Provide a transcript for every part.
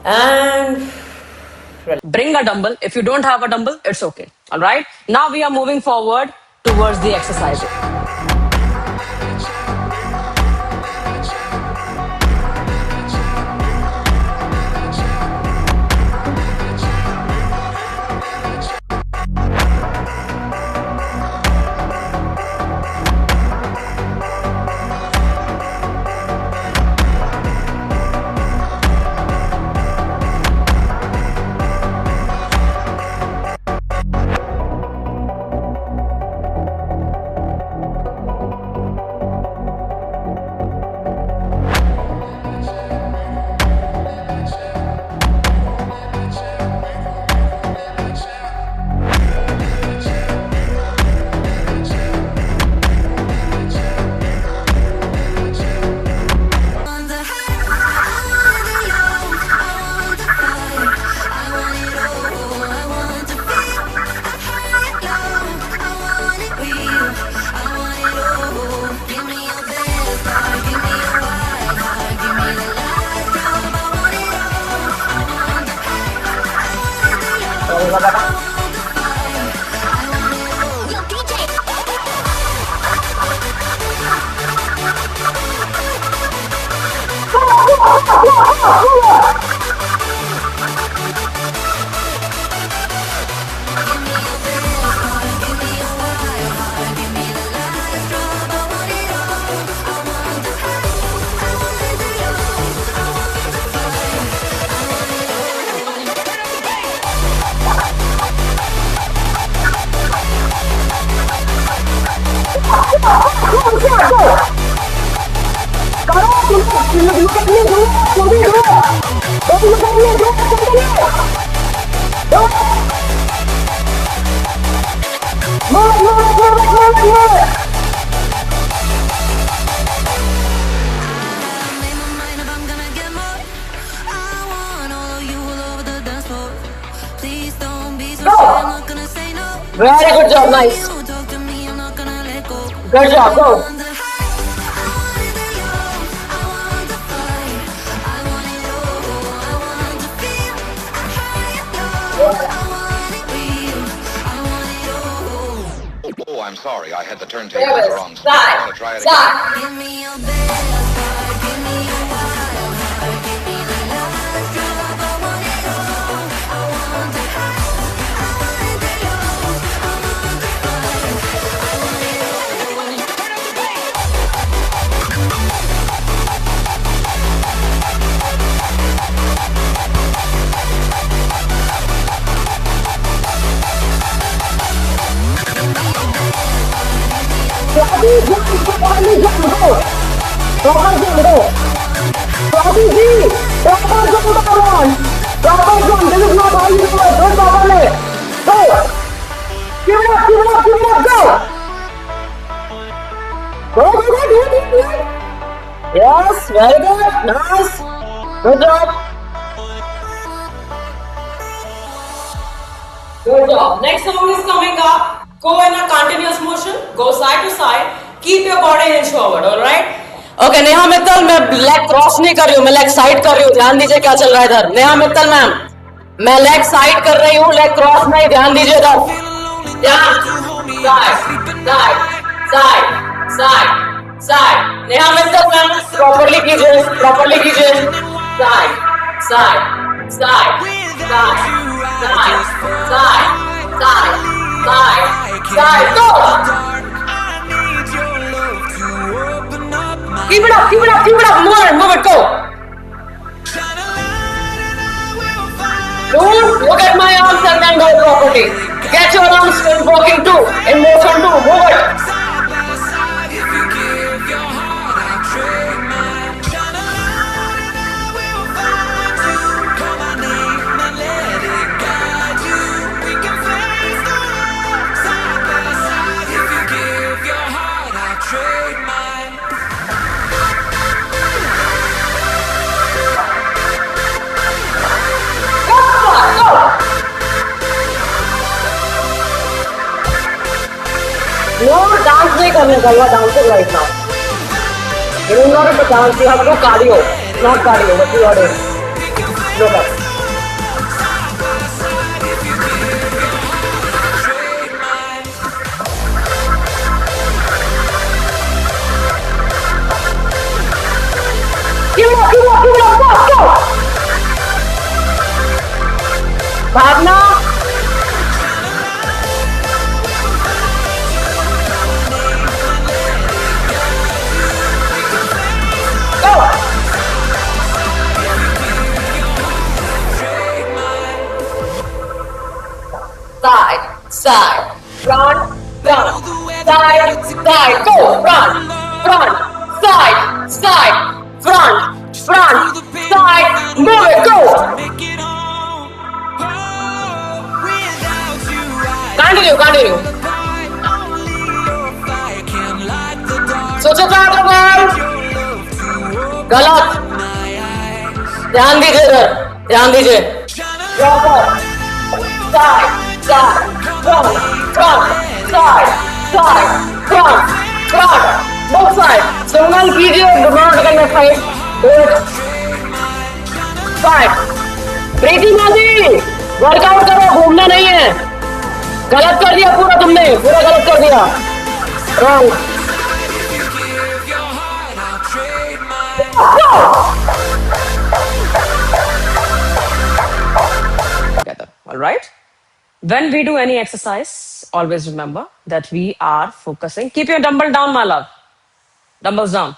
And bring a dumbbell. If you don't have a dumbbell, it's okay. All right. Now we are moving forward towards the exercise. very good job, nice. Good job, go. Oh, I'm sorry, I had the turntables wrong. Start. Try it Start. Yes, very good, nice, good job. Good job. Next song is coming up. Go in a continuous motion. Go side to side. Keep your body hinge forward. All right. Okay, Neha Mittal मैं leg cross नहीं कर रही हूँ, मैं leg side कर रही हूँ. ध्यान दीजिए क्या चल रहा है इधर. नेहा मित्तल मैम, मैं लेग साइड कर रही हूँ, लेग क्रॉस नहीं. ध्यान दीजिए इधर. ध्यान. Side. Neha Mittal ma'am properly कीजिए. Side. Go. Keep it up. Move it, go. Don't look at my arms and then go properly. Get your arms in walking too, in motion too. Move it. No, dance नहीं करने का. You are dancing right now. You are not a dance. You have to do cardio. Not cardio, but you are doing. No, side, front, front, side, side, go, front, front, side, side, front, front, side, move it, go. Continue, continue. सोचो क्या गलत, ध्यान दीजिए इधर, ध्यान दीजिए. Proper. Side, side, front, front, side, side, front, front, both side. Sonal कीजिए, do not करना side. Do it. Side. प्रीति माजी, वर्कआउट करो, घूमना नहीं है. गलत कर दिया पूरा तुमने, पूरा गलत कर दिया. Wrong. Together, all right? When we do any exercise, always remember that we are focusing. Keep your dumbbell down, my love. Dumbbells down.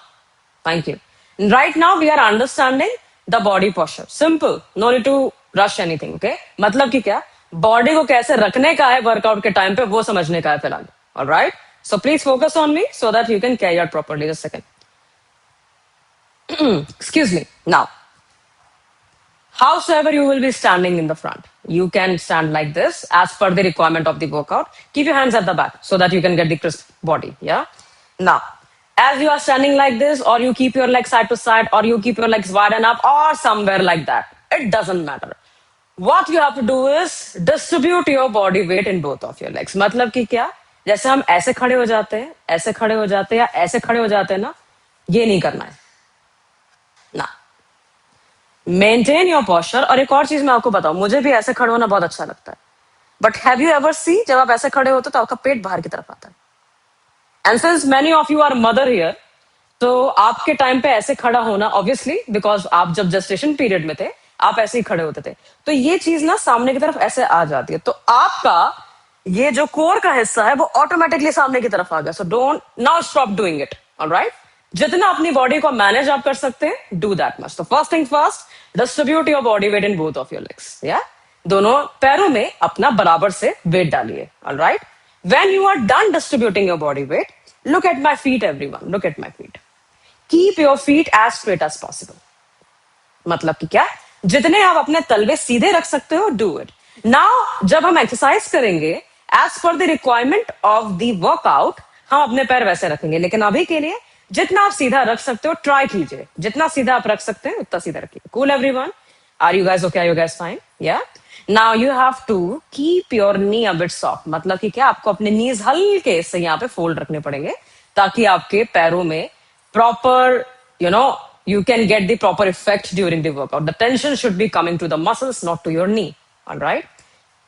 Thank you. Right now, we are understanding the body posture. Simple. No need to rush anything. Okay? मतलब कि क्या? Body को कैसे रखने का है workout के time पे वो समझने का है फिलहाल. All right? So please focus on me so that you can carry out properly. Just a second. Excuse me. Now, howsoever you will be standing in the front, you can stand like this as per the requirement of the workout. Keep your hands at the back so that you can get the crisp body. Yeah. Now, as you are standing like this, or you keep your legs side to side, or you keep your legs wide and up, or somewhere like that, it doesn't matter. What you have to do is distribute your body weight in both of your legs. मतलब कि क्या? जैसे हम ऐसे खड़े हो जाते हैं, ऐसे खड़े हो जाते हैं या ऐसे खड़े हो जाते हैं ना, ये नहीं करना है ना. Maintain your posture. और एक और चीज मैं आपको बताऊं, मुझे भी ऐसे खड़े होना बहुत अच्छा लगता है, but have you ever see, जब आप ऐसे खड़े होते हो तो आपका पेट बाहर की तरफ आता है. And since many of you are mother here, तो आपके टाइम पे ऐसे खड़ा होना, ऑब्वियसली बिकॉज आप जब जेस्टेशन पीरियड में थे आप ऐसे ही खड़े होते थे, तो ये चीज ना सामने की तरफ ऐसे आ जाती है, तो आपका ये जो कोर का हिस्सा है वो ऑटोमेटिकली सामने की तरफ आ गया. So don't now stop doing it. Alright? जितना अपनी बॉडी को मैनेज आप कर सकते हैं, डू दैट मच. तो first thing first, distribute your body weight in both of your legs. या दोनों पैरों में अपना बराबर से वेट डालिए. Alright? When you are done distributing your body weight, look at my feet, everyone. Look at my feet. Keep your feet as straight as possible. मतलब कि क्या? जितने आप अपने तलवे सीधे रख सकते हो, do it. Now, जब हम एक्सरसाइज करेंगे, as per the requirement of the workout, हम अपने पैर वैसे रखेंगे. लेकिन अभी के लिए जितना आप सीधा रख सकते हो, ट्राई कीजिए. जितना सीधा आप रख सकते हैं, उतना सीधा रखिए. Cool, everyone? Are you guys okay? Are you guys fine? Yeah? Now you have to keep your knee a bit soft. मतलब कि क्या? आपको अपने knees हल्के से यहाँ पे फोल्ड रखने पड़ेंगे ताकि आपके पैरों में proper, you can get the proper effect during the workout. The tension should be coming to the muscles, not to your knee. All right?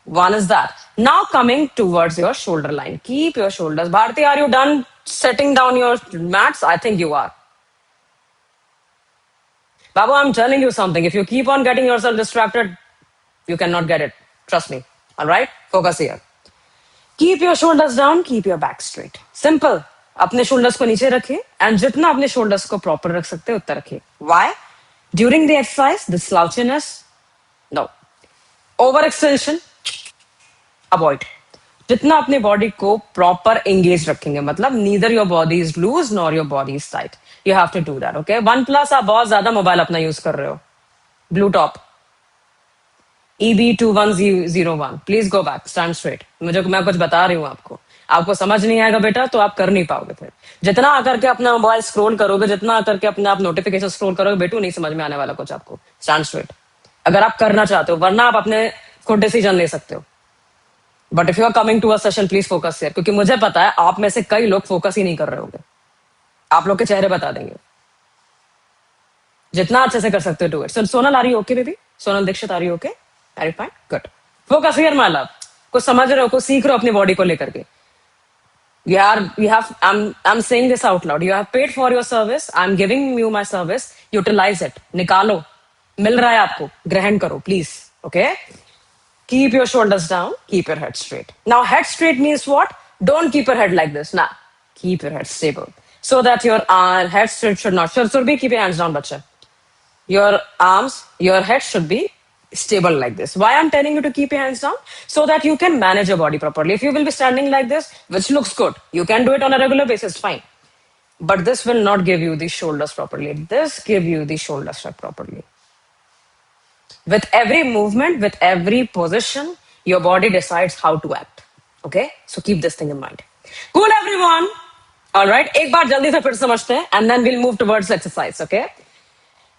One is that. Now coming towards your shoulder line. Keep your shoulders. Bharti, are you done setting down your mats? I think you are. Babu, I'm telling you something. If you keep on getting yourself distracted, you cannot get it. Trust me. All right? Focus here. Keep your shoulders down. Keep your back straight. Simple. अपने shoulders को नीचे रखिए and जितना अपने shoulders को proper रख सकते हैं उतना रखिए. Why? During the exercise, the slouchiness, no. Overextension, avoid. जितना अपने बॉडी को प्रॉपर एंगेज रखेंगे, मतलब neither your body is loose nor your body is tight. You have to do that. Okay? OnePlus आप बहुत ज्यादा मोबाइल अपना यूज कर रहे हो. Blue top EB2101, please go back, stand straight. मैं कुछ बता रही हूँ आपको समझ नहीं आएगा बेटा तो आप कर नहीं पाओगे. फिर जितना आकर के अपना मोबाइल स्क्रॉल करोगे, जितना आकर के अपना आप नोटिफिकेशन स्क्रॉल करोगे, बेटू नहीं समझ में आने वाला कुछ आपको. स्टैंड स्ट्रेट अगर आप करना चाहते हो, वरना आप अपने खुद डिसीजन ले सकते हो. But if you are coming to a session, please focus here, क्योंकि मुझे पता है आप में से कई लोग फोकस ही नहीं कर रहे होंगे. आप लोग के चेहरे बता देंगे. जितना अच्छे से कर सकते हो, do it. Sonal, are you okay baby? Sonal Dikshit, are you okay? Are you fine? Good. Focus here my love. कुछ समझ रहे हो, कुछ सीख रहे हो अपनी बॉडी को लेकर के. I'm saying this out loud. You have paid for your service. I'm giving you my service. Utilize it. निकालो. मिल रहा है आपको, ग्रहण करो, please. Okay? Keep your shoulders down. Keep your head straight. Now, head straight means what? Don't keep your head like this. Nah. Keep your head stable. So that your head straight should not. Should be keep your hands down, bacha. Your arms, your head should be stable like this. Why I'm telling you to keep your hands down? So that you can manage your body properly. If you will be standing like this, which looks good, you can do it on a regular basis, fine. But this will not give you the shoulders properly. This give you the shoulder strap properly. With every movement, with every position, your body decides how to act. Okay? So keep this thing in mind. Cool, everyone. All right. एक बार जल्दी से फिर समझते हैं, and then we'll move towards exercise. Okay?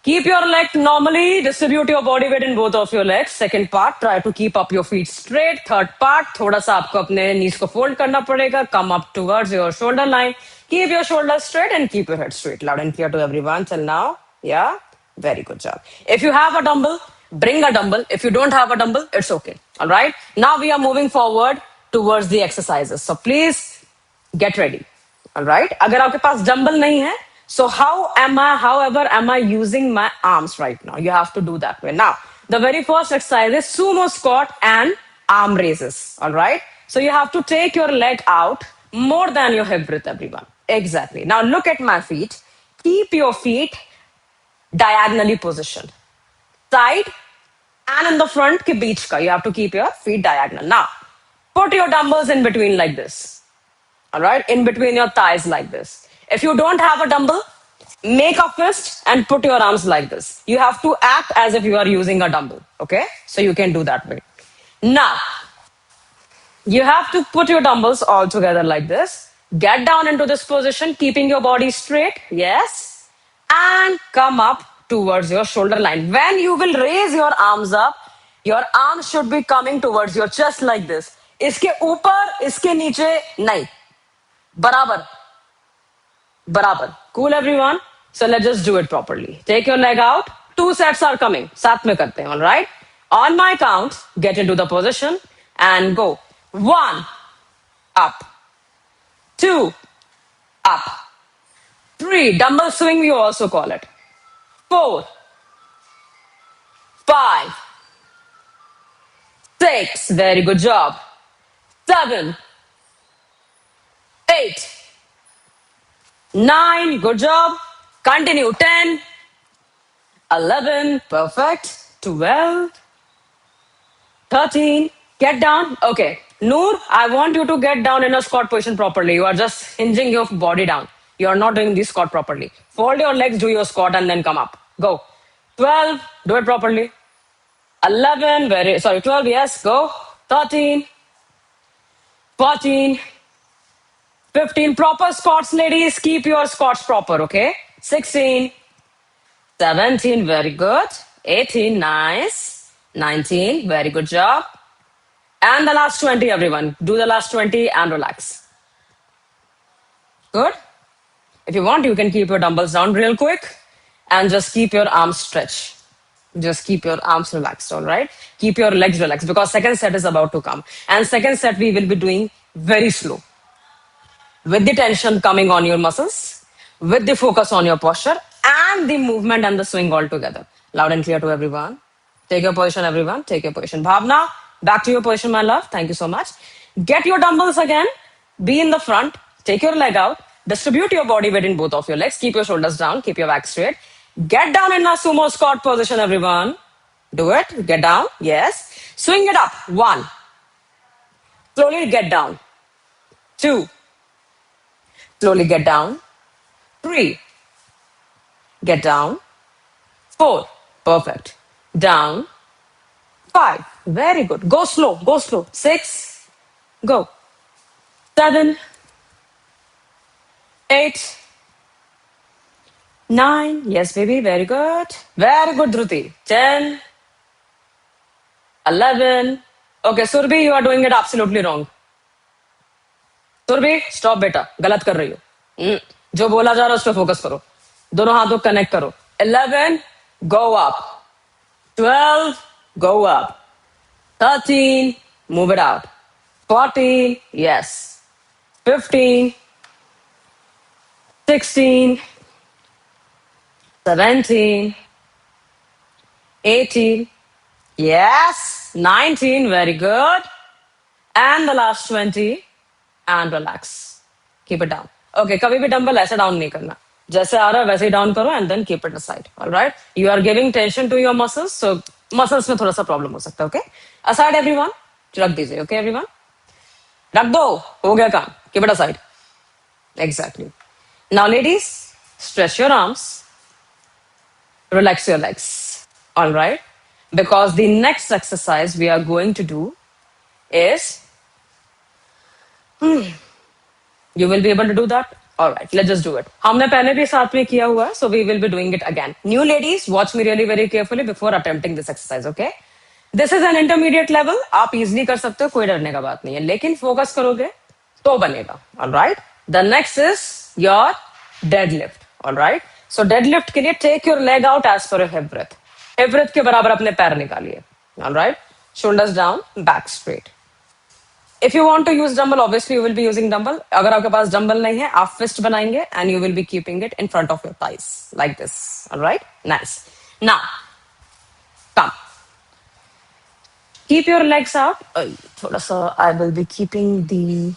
Keep your leg normally. Distribute your body weight in both of your legs. Second part, try to keep up your feet straight. Third part, थोड़ा सा आपको अपने knees को fold करना पड़ेगा. Come up towards your shoulder line. Keep your shoulders straight and keep your head straight. Loud and clear to everyone till now. Yeah? Very good job. If you have a dumbbell, bring a dumbbell. If you don't have a dumbbell, it's okay. All right? Now we are moving forward towards the exercises. So please get ready. All right? अगर आपके पास dumbbell नहीं है, so however am I using my arms right now? You have to do that way. Now, the very first exercise is sumo squat and arm raises. All right? So you have to take your leg out more than your hip width, everyone. Exactly. Now look at my feet. Keep your feet diagonally positioned. Side and in the front ke beech ka. You have to keep your feet diagonal. Now, put your dumbbells in between like this. All right? In between your thighs like this. If you don't have a dumbbell, make a fist and put your arms like this. You have to act as if you are using a dumbbell. Okay? So you can do that way. Now, you have to put your dumbbells all together like this. Get down into this position, keeping your body straight. Yes. And come up towards your shoulder line. When you will raise your arms up, your arms should be coming towards your chest like this. इसके ऊपर, इसके नीचे नहीं. बराबर. Barabar. Cool, everyone? So let's just do it properly. Take your leg out. 2 sets are coming. साथ में करते हैं, all right? On my count, get into the position and go. 1, up. 2, up. 3, dumbbell swing, we also call it. 4, 5, 6, very good job. 7, 8, 9, good job. Continue. 10, 11, perfect. 12, 13, get down. Okay. Noor, I want you to get down in a squat position properly. You are just hinging your body down. You are not doing the squat properly. Fold your legs, do your squat, and then come up. Go. 12, do it properly. 11, 12, yes, go. 13, 14, 15, proper squats, ladies. Keep your squats proper, okay? 16, 17, very good. 18, nice. 19, very good job. And the last 20, everyone. Do the last 20 and relax. Good? If you want, you can keep your dumbbells down real quick and just keep your arms stretched. Just keep your arms relaxed, all right? Keep your legs relaxed because second set is about to come. And second set we will be doing very slow. With the tension coming on your muscles, with the focus on your posture, and the movement and the swing all together. Loud and clear to everyone. Take your position, everyone. Take your position. Bhavna, back to your position, my love. Thank you so much. Get your dumbbells again. Be in the front. Take your leg out. Distribute your body weight in both of your legs. Keep your shoulders down. Keep your back straight. Get down in a sumo squat position, everyone. Do it. Get down. Yes. Swing it up. 1. Slowly get down. 2. Slowly get down. 3. Get down. 4. Perfect. Down. 5. Very good. Go slow. Go slow. 6. Go. 7. 8. 9. Yes, baby. Very good. Very good, Dhruti. 10. 11. Okay, Surbi, you are doing it absolutely wrong. Surabhi stop बेटा गलत कर रही हो जो बोला जा रहा है उस पर फोकस करो दोनों हाथों कनेक्ट करो 11 go up 12 go up 13 move it out 14 yes 15 16 17 18 yes 19 very good and the last 20 and relax. Keep it down. Okay, कभी भी डंबल ऐसे डाउन नहीं करना. जैसे आ रहा है वैसे ही डाउन करो and then keep it aside. All right? You are giving tension to your muscles, so muscles में थोड़ा सा प्रॉब्लम हो सकता है. ओके, असाइड एवरीवन, रख दीजिए. ओके एवरीवन, रख दो, हो गया काम. Keep it aside. Exactly. Now, ladies, stretch your arms, relax your legs. All right. Because the next exercise we are going to do is you will be able to do that. All right, let's just do it. हमने पहले भी साथ में किया हुआ है, so we will be doing it again. New ladies, watch me really very carefully before attempting this exercise. Okay. This is an intermediate level. आप easily कर सकते हो, कोई डरने का बात नहीं है. लेकिन फोकस करोगे तो बनेगा. All right. The next is your deadlift. All right. So deadlift के लिए take your leg out as per your hip breadth. Hip breadth के बराबर अपने पैर निकालिए. All right. Shoulders down, back straight. If you want to use dumbbell, obviously you will be using dumbbell. अगर आपके पास dumbbell नहीं है, आप fist बनाएंगे and you will be keeping it in front of your thighs like this. All right, nice. Now, come. Keep your legs out. थोड़ा सा, I will be keeping the.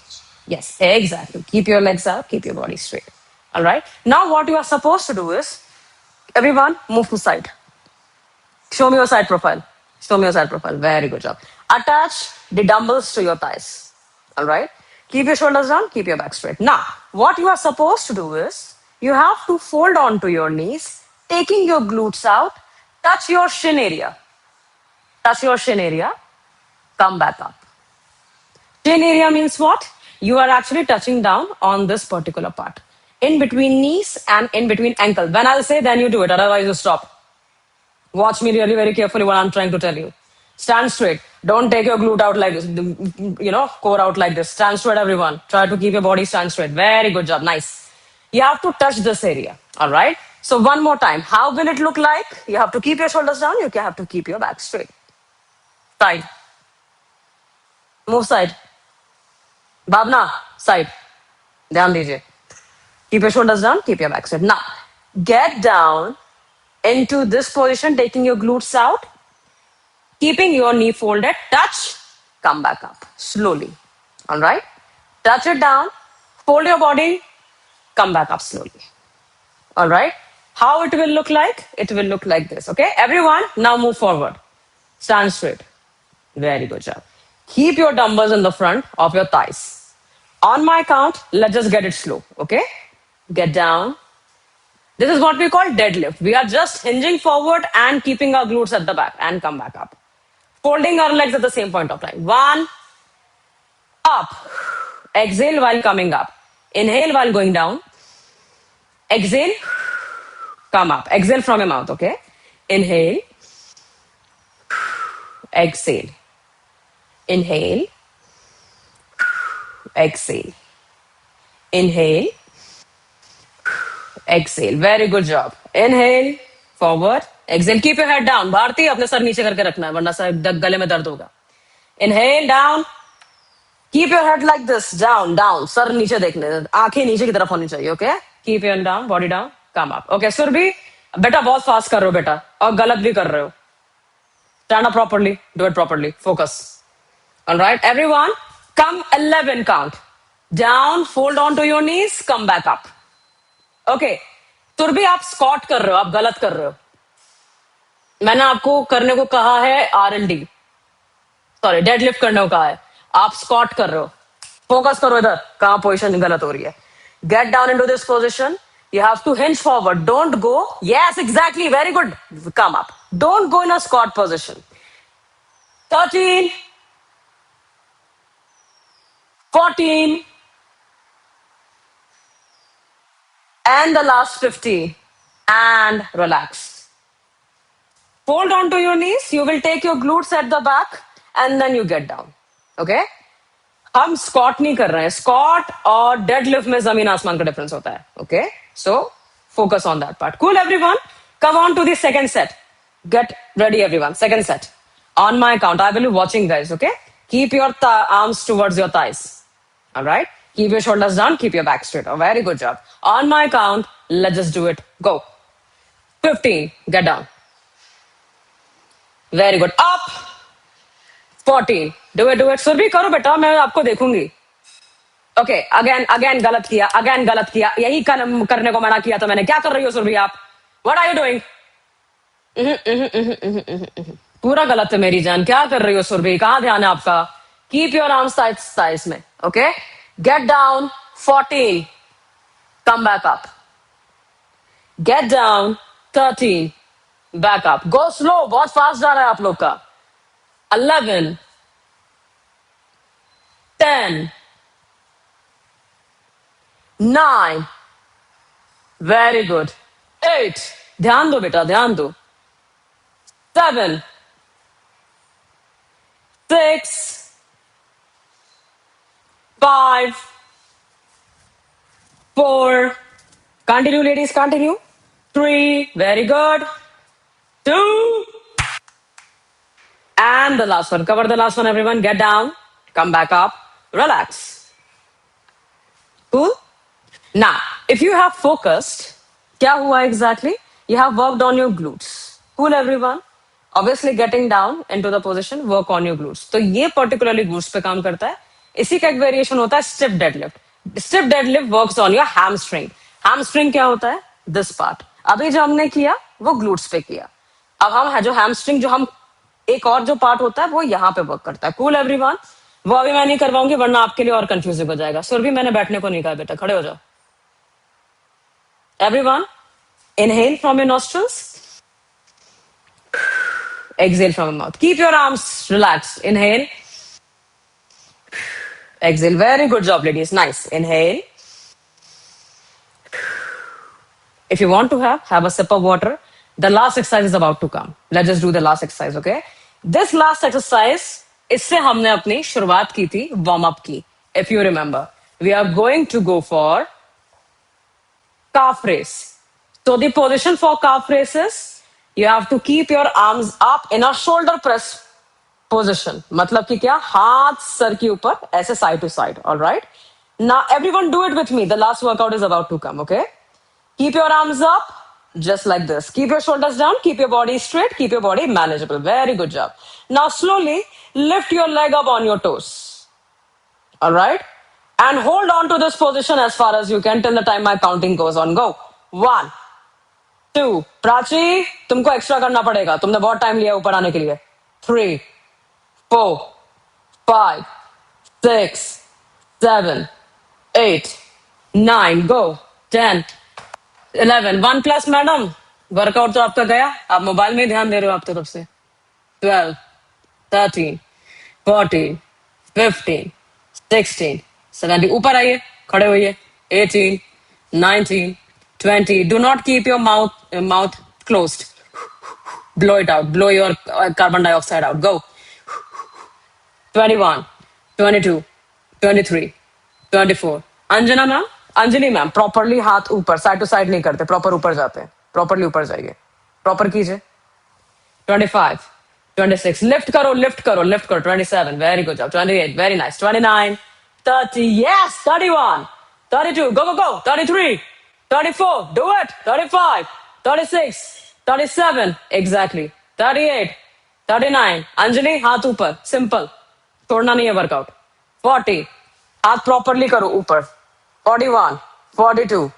Yes, exactly. Keep your legs out. Keep your body straight. All right. Now, what you are supposed to do is, everyone move to side. Show me your side profile. Show me your side profile. Very good job. Attach the dumbbells to your thighs. All right. Keep your shoulders down. Keep your back straight. Now, what you are supposed to do is you have to fold onto your knees, taking your glutes out, touch your shin area. Touch your shin area. Come back up. Shin area means what? You are actually touching down on this particular part. In between knees and in between ankle. When I'll say, then you do it. Otherwise, you stop. Watch me really very carefully what I'm trying to tell you. Stand straight. Don't take your glute out like this, core out like this. Stand straight, everyone. Try to keep your body stand straight. Very good job. Nice. You have to touch this area. All right. So one more time. How will it look like? You have to keep your shoulders down. You have to keep your back straight. Side. Move side. Bhavna, side. ध्यान दीजिए. Keep your shoulders down. Keep your back straight. Now, get down into this position, taking your glutes out, keeping your knee folded, touch, come back up slowly. All right. Touch it down, fold your body, come back up slowly. All right. How it will look like? It will look like this. Okay. Everyone, now move forward. Stand straight. Very good job. Keep your dumbbells in the front of your thighs. On my count, let's just get it slow. Okay. Get down. This is what we call deadlift. We are just hinging forward and keeping our glutes at the back and come back up. Folding our legs at the same point of time. One, up. Exhale while coming up. Inhale while going down. Exhale, come up. Exhale from your mouth, okay? Inhale. Exhale. Inhale. Exhale. Inhale. Exhale. Very good job. Inhale. Forward. Exhale. Keep your head down. Bharti अपने sir नीचे करके रखना है वरना sir गले में दर्द होगा. Inhale down. Keep your head like this. Down, down. Sir नीचे देखने. आंखें नीचे की तरफ होनी चाहिए. Okay? Keep your head down. Body down. Come up. Okay. Surabhi बेटा बहुत फास्ट कर रहे हो बेटा और गलत भी कर रहे हो. Stand up properly. Do it properly. Focus. All right. Everyone, come 11 count. Down. Fold onto your knees. Come back up. Okay तुरभी आप स्कॉट कर रहे हो, आप गलत कर रहे हो. मैंने आपको करने को कहा है R&D, सॉरी डेडलिफ्ट करने को कहा है, आप स्कॉट कर रहे हो. फोकस करो इधर, कहां पोजीशन गलत हो रही है. Get down into this position. You have to hinge forward. Don't go. Yes, exactly. Very good. Come up. Don't go in a squat position. 13, 14, and the last 50. And relax. Fold onto your knees. You will take your glutes at the back and then you get down. Okay? हम Scott नहीं कर रहे हैं. Scott और deadlift में जमीन आसमान का डिफरेंस होता है. Okay, so focus on that part. Cool everyone, come on to the second set. Get ready everyone. Second set. On my count I will be watching guys. Okay, keep your arms towards your thighs. Alright, keep your shoulders down, keep your back straight. Very good job. On my count, let's just do it. Go. 15, get down. Very good. Up. 14, do it. Surabhi करो बेटा, मैं आपको देखूंगी. Okay, again गलत किया, again गलत किया. यही करने को मना किया था मैंने. क्या कर रही हो सुरभि आप? What are you doing? पूरा गलत है मेरी जान, क्या कर रही हो सुरभि, कहाँ ध्यान है आपका? कीप योर आर्म्स साइज में, okay? Get down 14, come back up, get down 13, back up, go slow, बहुत फास्ट जा रहा है आप लोग का। 11, 10, 9, वेरी गुड, 8, ध्यान दो बेटा, ध्यान दो, 7, 6, 5, 4, continue ladies, continue, 3, very good, 2, and the last one, cover the last one everyone, get down, come back up, relax. Cool? Now, if you have focused, क्या हुआ exactly? You have worked on your glutes. Cool everyone? Obviously getting down into the position, work on your glutes. तो ये particularly glutes पे काम करता है. इसी का एक वेरिएशन होता है stiff deadlift. Stiff deadlift works on your hamstring. Hamstring क्या होता है? This part. अभी जो हमने किया वो glutes पे किया. अब हम है जो hamstring जो हम एक और जो पार्ट होता है वो यहाँ पे वर्क करता है. Cool everyone? वो अभी मैं नहीं करवाऊंगी वरना आपके लिए और कंफ्यूजिंग हो जाएगा. सुरभि मैंने बैठने को नहीं कहा बेटा, खड़े हो जाओ. Everyone, inhale from your nostrils. Exhale from your mouth. Keep your arms relaxed. Inhale. Exhale. Very good job, ladies. Nice. Inhale. If you want to have a sip of water. The last exercise is about to come. Let's just do the last exercise, okay? This last exercise, इससे हमने अपनी शुरुआत की थी, warm up की. If you remember, we are going to go for calf raise. So the position for calf raise is you have to keep your arms up in a shoulder press position. मतलब कि क्या, हाथ sir के ऊपर ऐसे side to side. All right. Now everyone do it with me. The last workout is about to come. Okay. Keep your arms up just like this. Keep your shoulders down. Keep your body straight. Keep your body manageable. Very good job. Now slowly lift your leg up on your toes. All right. And hold on to this position as far as you can till the time my counting goes on. Go. 1, 2. Prachi, तुमको extra करना पड़ेगा. तुमने बहुत time लिया ऊपर आने के लिए. 3, 4, 5, 6, 7, 8, 9. Go. 10, 11. 1 plus madam. वर्कआउट तो आपका गया. आप मोबाइल में ध्यान दे रहे हो आप तो तब से. 12, 13, 14, 15, 16, 17. ऊपर आइए, खड़े होइए. 18, 19, 20. Do not keep your mouth closed. Blow it out. Blow your carbon dioxide out. Go. 21, 22, 23, 24. Anjana ma'am, Anjali ma'am, properly हाथ ऊपर, साइड टू साइड नहीं करते, प्रॉपर ऊपर जाते हैं. प्रॉपरली ऊपर जाइए, प्रॉपर कीजिए. 25, 26. लिफ्ट करो, लिफ्ट करो, लिफ्ट करो. 27. Very good job. 28. Very nice. 29, 30. Yes. 31, 32. Go, go, go. 33, 34. Do it. 35, 36, 37. Exactly. 38, 39. Anjali हाथ ऊपर, सिंपल, छोड़ना नहीं है वर्कआउट. 40. हाथ प्रॉपरली करो ऊपर. 41, 42,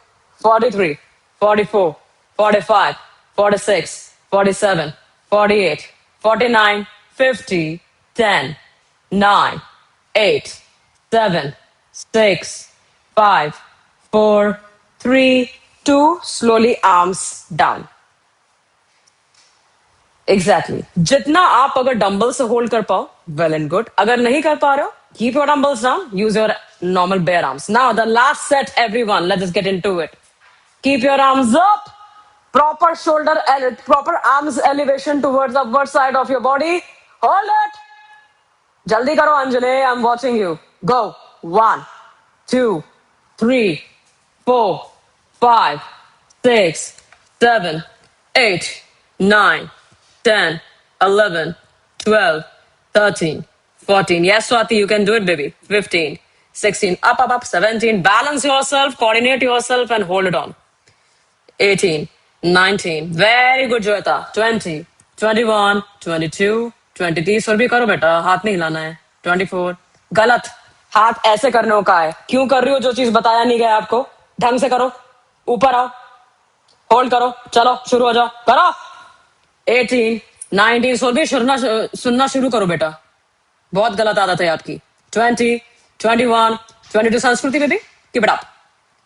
43, 44, 45, 46, 47, 48, 49, 50, 10, 9, 8, 7, 6, 5, 4, 3, 2. Slowly arms down. Exactly. जितना आप अगर डंबल से होल्ड कर पाओ, well and good. अगर नहीं कर पा रहे हो, keep your dumbbells down. Use your normal bare arms. Now the last set, everyone. Let's just get into it. Keep your arms up. Proper proper arms elevation towards the upward side of your body. Hold it. Jaldi karo Anjali. I'm watching you. Go. 1, 2, 3, 4, 5, 6, 7, 8, 9, 10, 11, 12, 13, 14. Yes, Swati, you can do it, baby. 15, 16, up, up, up. 17. Balance yourself, coordinate yourself, and hold it on. 18, 19. Very good, Joeta. 20, 21, 22, 23. और भी करो बेटा, हाथ नहीं हिलाना है. 24. गलत. हाथ ऐसे करने को कहा है. क्यों कर रही हो जो चीज बताया नहीं गया आपको? ढंग से करो. ऊपर आओ. होल्ड करो. चलो शुरू हो जाओ. करो. 18, 19 सोल भी सुनना शुरू करो बेटा, बहुत गलत आदत है आपकी। 20, 21, 22 संस्कृति में भी keep it up.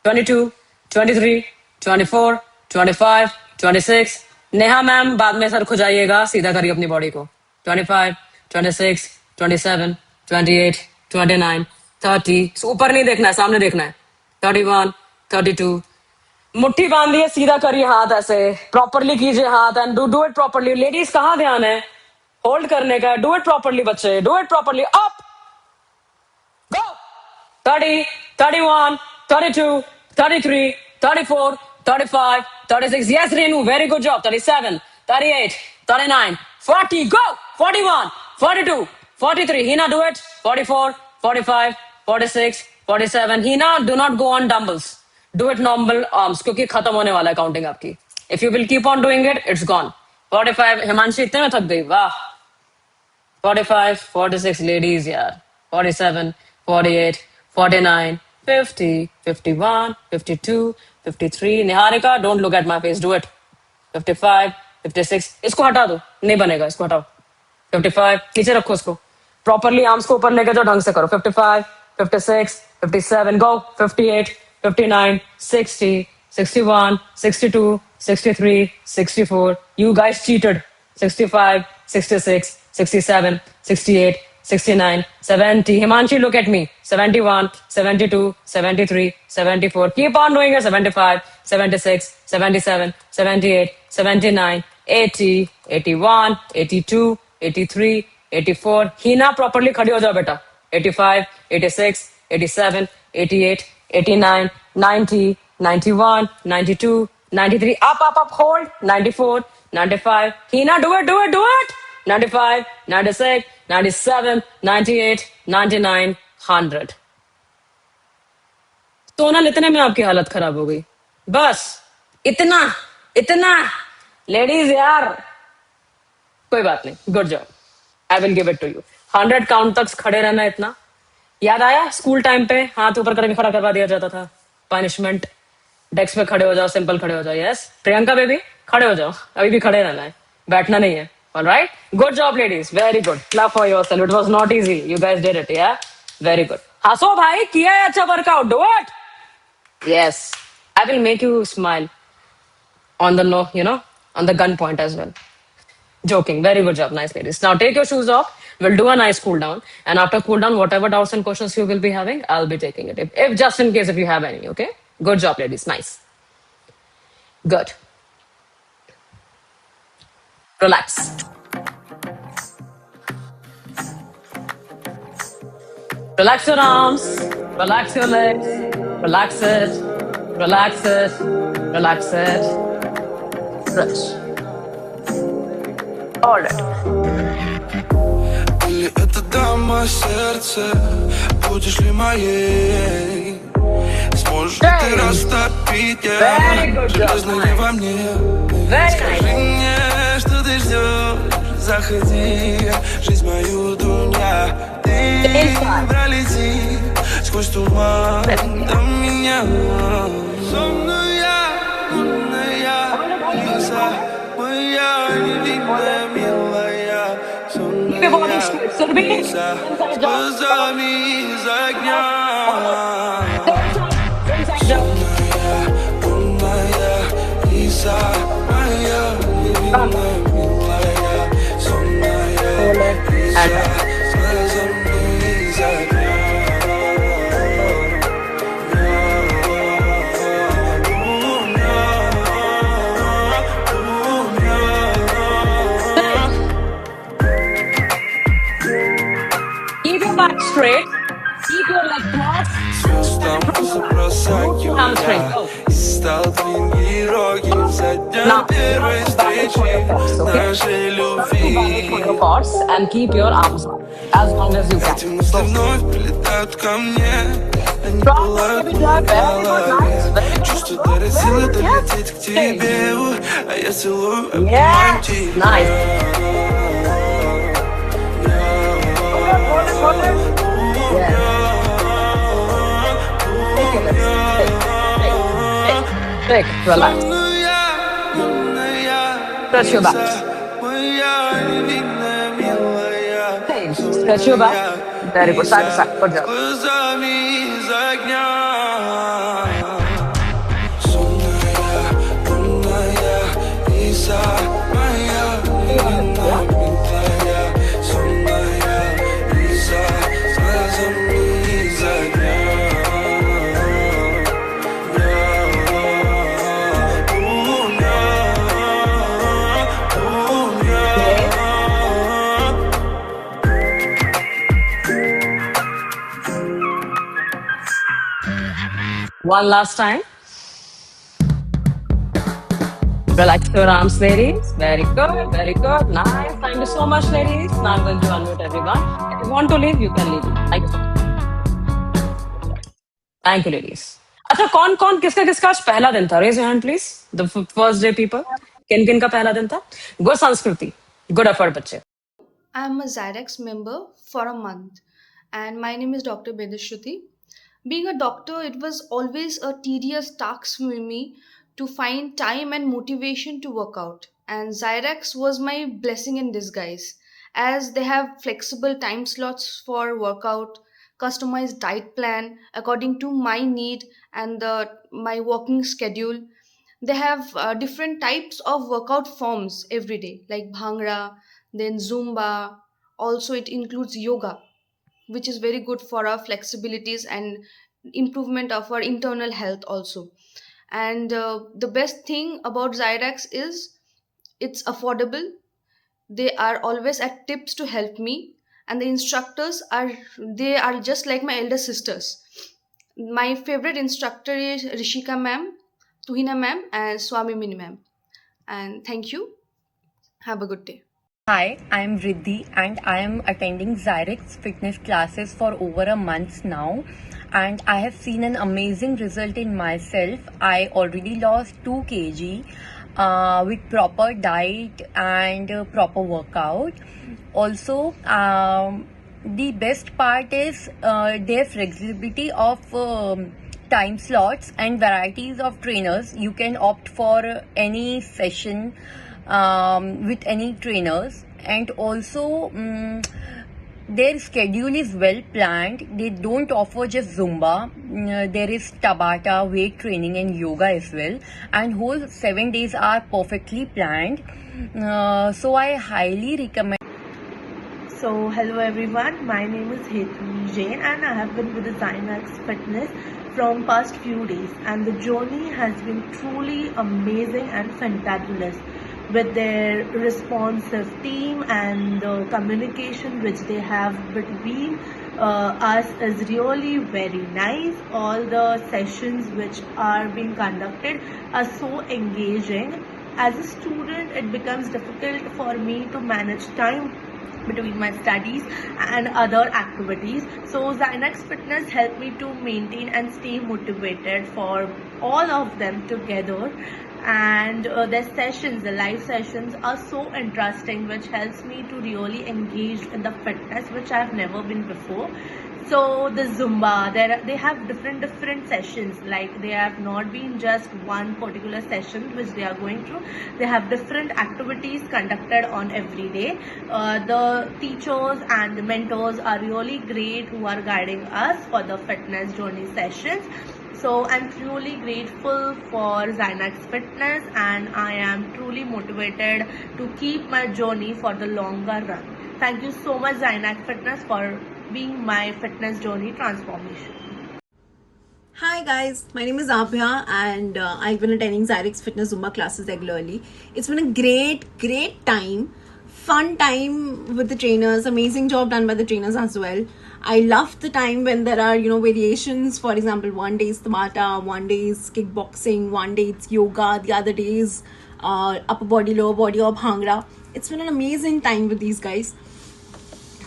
22, 23, 24, 25, 26। Neha ma'am बाद में सर खुजाइएगा, सीधा करिए अपनी बॉडी को। 25, 26, 27, 28, 29, 30। ऊपर नहीं देखना है, सामने देखना है। 31, 32। मुट्ठी बांधिए, सीधा करिए हाथ ऐसे, प्रॉपरली कीजिए हाथ and do it properly. Ladies कहाँ ध्यान है होल्ड करने का? डू इट प्रॉपरली बच्चे, do it properly. Up go. 30, 31, 32, 33, 34, 35, 36। Yes, Renu, very good job. 37, 38, 39, 40. Go. 41, 42, 43. Hina, do it. 44, 45, 46, 47. Hina, do not go on dumbbells. Do it normal arms क्योंकि खत्म होने वाला है काउंटिंग आपकी. If you will keep on doing it, it's gone. 45. Himanshi इतने में थक गई, वाह. 45, 46 ladies, yeah. 47, 48, 49, 50, 51, 52, 53. Niharika, don't look at my face, do it. 55, 56. इसको हटा दो, नहीं बनेगा, इसको हटाओ. 55, नीचे रखो इसको. Properly arms को ऊपर लेके जाओ, ढंग से करो. 55, 56, 57, go. 58, 59, 60, 61, 62, 63, 64. You guys cheated. 65, 66, 67, 68, 69, 70. Himanshi, look at me. 71, 72, 73, 74. Keep on doing it. 75, 76, 77, 78, 79, 80, 81, 82, 83, 84. Hina, properly खड़ी हो जाओ बेटा. 85, 86, 87, 88, 89, 90, 91, 92, 93. Up, hold. 94, 95. Hina, do it. 95, 96, 97, 98, 99, 100. सोना इतने में आपकी हालत खराब हो गई. बस इतना लेडीज यार, कोई बात नहीं. Good job, I will give it to you. 100 count तक खड़े रहना. इतना याद आया स्कूल टाइम पे हाथ ऊपर करके खड़ा करवा दिया जाता था. पनिशमेंट, डेस्क पे खड़े हो जाओ, सिंपल खड़े हो जाओ. यस प्रियंका बेबी, खड़े हो जाओ. अभी भी खड़े रहना है, बैठना नहीं है. All right, good job ladies, very good. Clap for yourself. It was not easy, you guys did it. Yeah, very good. हंसो भाई, किया है अच्छा workout. Do it. Yes, I will make you smile on the on the gun point as well. Joking. Very good job, nice ladies. Now take your shoes off. We'll do a nice cool down, and after cool down, whatever doubts and questions you will be having, I'll be taking it. If just in case if you have any, okay? Good job, ladies. Nice. Good. Relax. Relax your arms. Relax your legs. Relax it. Relax it. Relax it. Stretch. Hold it. Или это дама сердце, будешь ли моей? Сможешь ли ты растопить железное во мне? Скажи мне, что ты ждешь, заходи, жизнь мою дуня. Ты пролети сквозь туман до меня. Сонная, лунная лиса, моя невинная, милая. Сонная лиса, с глазами из огня. Сонная, лунная лиса, моя невинная, милая. Сонная лиса, с глазами из огня. Keep your back straight. Keep your leg crossed. Звездам забросать меня и стал твоим героем за дня первой встречи нашей любви. And keep your arms up as long as you Эти can. мысли вновь прилетают ко мне, они пылают в моей голове. Чувство дарит силы долететь к тебе, а я целую, обнимаю тебя. Nice. Take it, relax. Stretch your back. Stretch your back. Very good. Side to side. Good job. Глазами из огня. Сонная, лунная, лиса моя, ненабитая. Сонная лиса с глазами из огня. One last time. Relax your arms, ladies. Very good, very good. Nice. Thank you so much, ladies. Now I'm going to unmute everyone. If you want to leave, you can leave. Thank you so much. Thank you, ladies. अच्छा कौन कौन किसका किसका आज पहला दिन था? Raise your hand, please. The first day people. किन किन का पहला दिन था? Good संस्कृति. Good effort, बच्चे. I'm a Zyrex member for a month, and my name is Dr. Bedashruti. Being a doctor, it was always a tedious task for me to find time and motivation to work out. And Zyrex was my blessing in disguise, as they have flexible time slots for workout, customized diet plan according to my need and my working schedule. They have different types of workout forms every day, like Bhangra, then Zumba. Also, it includes yoga, which is very good for our flexibilities and improvement of our internal health also. And the best thing about Zyrax is it's affordable. They are always at tips to help me, and the instructors are just like my elder sisters. My favorite instructor is Rishika ma'am, Tuhina ma'am, and Swami Mini ma'am. And thank you. Have a good day. Hi, I'm Riddhi and I am attending Zyrex fitness classes for over a month now, and I have seen an amazing result in myself. I already lost 2 kg with proper diet and proper workout. Also, the best part is their flexibility of time slots and varieties of trainers. You can opt for any session with any trainers, and also their schedule is well planned. They don't offer just Zumba. There is Tabata, weight training and yoga as well, and whole 7 days are perfectly planned. So I highly recommend. So hello everyone, my name is Hetu Jain and I have been with the Zymax Fitness from past few days, and the journey has been truly amazing and fantabulous. With their responsive team and the communication which they have between us is really very nice. All the sessions which are being conducted are so engaging. As a student, it becomes difficult for me to manage time between my studies and other activities. So Zynax Fitness helped me to maintain and stay motivated for all of them together. And their sessions, the live sessions are so interesting, which helps me to really engage in the fitness which I have never been before. So the Zumba, they have different sessions. Like they have not been just one particular session which they are going through. They have different activities conducted on every day. The teachers and the mentors are really great who are guiding us for the fitness journey sessions. So I'm truly grateful for Zynax Fitness, and I am truly motivated to keep my journey for the longer run. Thank you so much Zynax Fitness for being my fitness journey transformation. Hi guys, my name is Abhya and I've been attending Zyrex Fitness Zumba classes regularly. It's been a great time, fun time with the trainers, amazing job done by the trainers as well. I love the time when there are, variations. For example, one day is Tabata, one day is kickboxing, one day it's yoga, the other day is upper body, lower body or Bhangra. It's been an amazing time with these guys.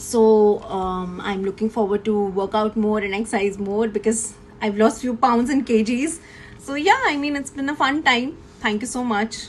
So I'm looking forward to work out more and exercise more because I've lost few pounds and kgs. So yeah, it's been a fun time. Thank you so much.